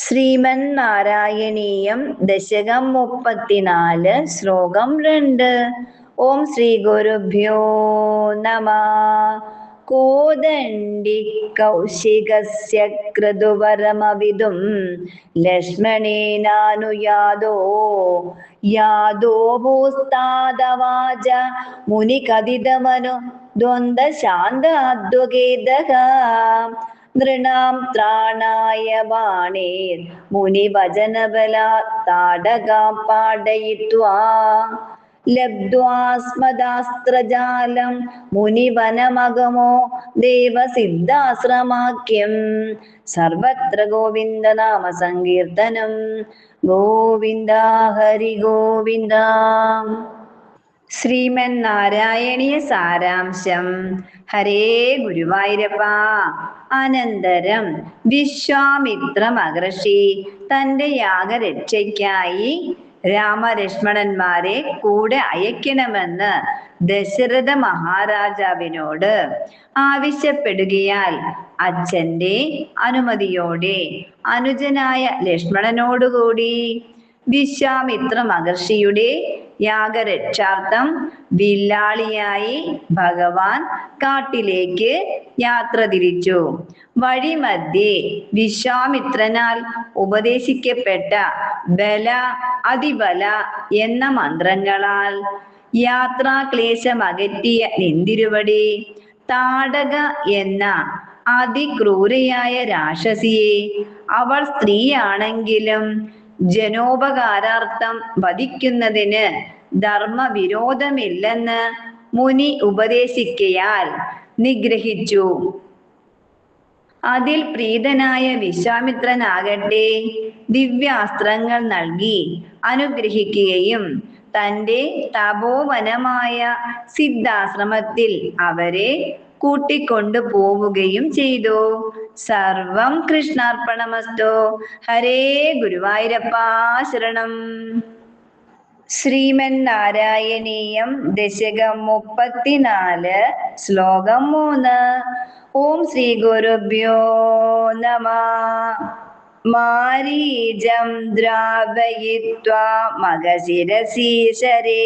ശ്രീമൻ നാരായണീയം ദശകം 34 ശ്ലോകം 2. ഓം ശ്രീ ഗുരുഭ്യോ നമ. കോദണ്ഡി കൗശികസ്യ ക്രതുവരമവിദും ലക്ഷ്മണേനാനുയാതോ യാദോ ഭൂസ്താദവാച മുനികഥിതമനു ദ്വന്ദ്വശാന്താദ്വകേദഃ നൃണാം ത്രാണായ ബാണേർ മുനിവചനബലാത് താടകാം പാടയിത്വാ ലബ്ധ്വാസ്മദാസ്ത്രജാലം മുനിവനമഗമോ ദേവസിദ്ധാശ്രമാഖ്യം. സർവത്ര ഗോവിന്ദനാമ സങ്കീർത്തനം. ഗോവിന്ദ ഹരി ഗോവിന്ദ. ശ്രീമൻ നാരായണീയ സാരാംശം. ഹരേ ഗുരുവായൂരപ്പ. അനന്തരം വിശ്വാമിത്ര മഹർഷി തന്റെ യാഗരക്ഷയ്ക്കായി രാമലക്ഷ്മണന്മാരെ കൂടെ അയക്കണമെന്ന് ദശരഥ മഹാരാജാവിനോട് ആവശ്യപ്പെടുകയാൽ അച്ഛന്റെ അനുമതിയോടെ അനുജനായ ലക്ഷ്മണനോടുകൂടി വിശ്വാമിത്ര മഹർഷിയുടെ യാഗരക്ഷാർത്ഥം വില്ലാളിയായി ഭഗവാൻ കാട്ടിലേക്ക് യാത്ര തിരിച്ചു. വഴിമധ്യേ വിശ്വാമിത്രനാൽ ഉപദേശിക്കപ്പെട്ട ബല അതിബല എന്ന മന്ത്രങ്ങളാൽ യാത്രാക്ലേശമകറ്റിയ നിന്തിരുവടി താടക എന്ന അതിക്രൂരയായ രാക്ഷസിയെ, അവൾ സ്ത്രീയാണെങ്കിലും ജനോപകാരാർത്ഥം വധിക്കുന്നതിന് ധർമ്മവിരോധമില്ലെന്ന് മുനി ഉപദേശിക്കയാൽ നിഗ്രഹിച്ചു. അതിൽ പ്രീതനായ വിശ്വാമിത്രനാകട്ടെ ദിവ്യാസ്ത്രങ്ങൾ നൽകി അനുഗ്രഹിക്കുകയും തന്റെ തപോവനമായ സിദ്ധാശ്രമത്തിൽ അവരെ കൂട്ടിക്കൊണ്ടു പോവുകയും ചെയ്തു. സർവം കൃഷ്ണാർപ്പണമസ്തു. ഹരേ ഗുരുവായൂരപ്പ ശരണം. ശ്രീമൻ നാരായണീയം ദശകം 34 ശ്ലോകം 3. ഓം ശ്രീ ഗുരുഭ്യോ നമ. മാരീജം ദ്രാവയിത്വാ മഗശിരസീശരേ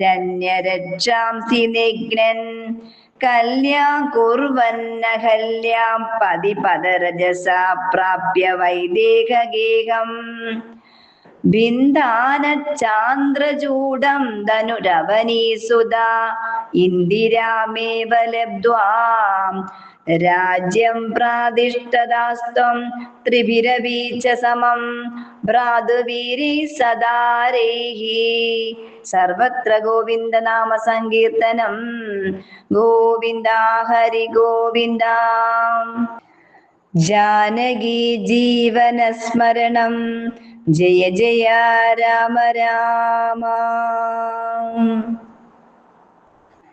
രണ്യരക്ഷാംസി നിഘ്നൻ കല്യാകുർവന്നഹല്യാം പതിപദരജസാ പ്രാപ്യ വൈദേഹഗേഹം. ബിന്ദാനചാന്ദ്രചൂഡം ധനുരവനീസുതാ ഇന്ദിരാമേവ ലബ്ധ്വാ രാജ്യം പ്രാതിഷ്ഠതാസ്ത്വം ത്രിഭിരവീച സമം ഭ്രാതുവീരി സദാരേഹി. സർവത്ര ഗോവിന്ദനാമ സങ്കീർത്തനം. ഗോവിന്ദ ഹരി ഗോവിന്ദ. ജാനകി ജീവനസ്മരണം. ജയ ജയ രാമ രാമ.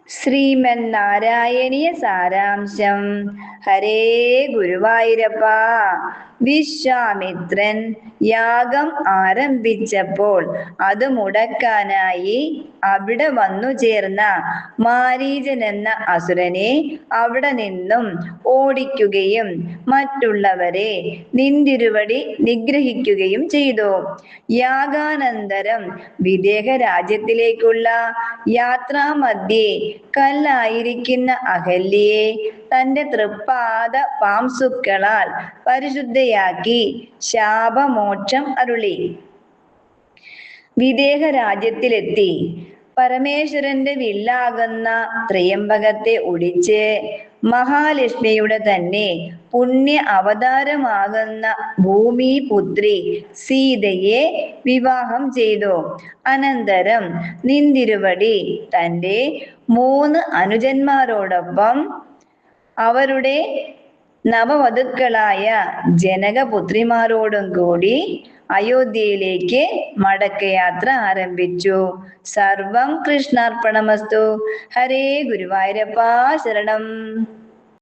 ശ്രീമൻ നാരായണീയ സാരാംശം. ഹരേ ഗുരുവായൂരപ്പ. വിശ്വാമിത്രൻ യാഗം ആരംഭിച്ചപ്പോൾ അത് മുടക്കാനായി അവിടെ വന്നു ചേർന്ന മാരീചൻ എന്ന അസുരനെ അവിടെ നിന്നും ഓടിക്കുകയും മറ്റുള്ളവരെ നിന്തിരുവടി നിഗ്രഹിക്കുകയും ചെയ്തു. യാഗാനന്തരം വിദേഹ രാജ്യത്തിലേക്കുള്ള യാത്രാമധ്യേ കല്ലായിരിക്കുന്ന അഹല്യയെ തന്റെ തൃപ്പാദ പാംസുക്കളാൽ പരിശുദ്ധയാക്കി ശാപമോക്ഷം അരുളി. വിദേഹ രാജ്യത്തിലെത്തി പരമേശ്വരന്റെ വില്ലാകുന്ന ത്രയംബകത്തെ ഒടിച്ച് മഹാലക്ഷ്മിയുടെ തന്നെ പുണ്യ അവതാരമാകുന്ന ഭൂമിപുത്രി സീതയെ വിവാഹം ചെയ്തു. അനന്തരം നിന്തിരുവടി തന്റെ 3 അനുജന്മാരോടൊപ്പം അവരുടെ നവവധുക്കളായ ജനകപുത്രിമാരോടും കൂടി അയോധ്യയിലേക്ക് മടക്കയാത്ര ആരംഭിച്ചു. സർവം കൃഷ്ണാർപ്പണമസ്തു. ഹരേ ഗുരുവായൂരപ്പ ശരണം.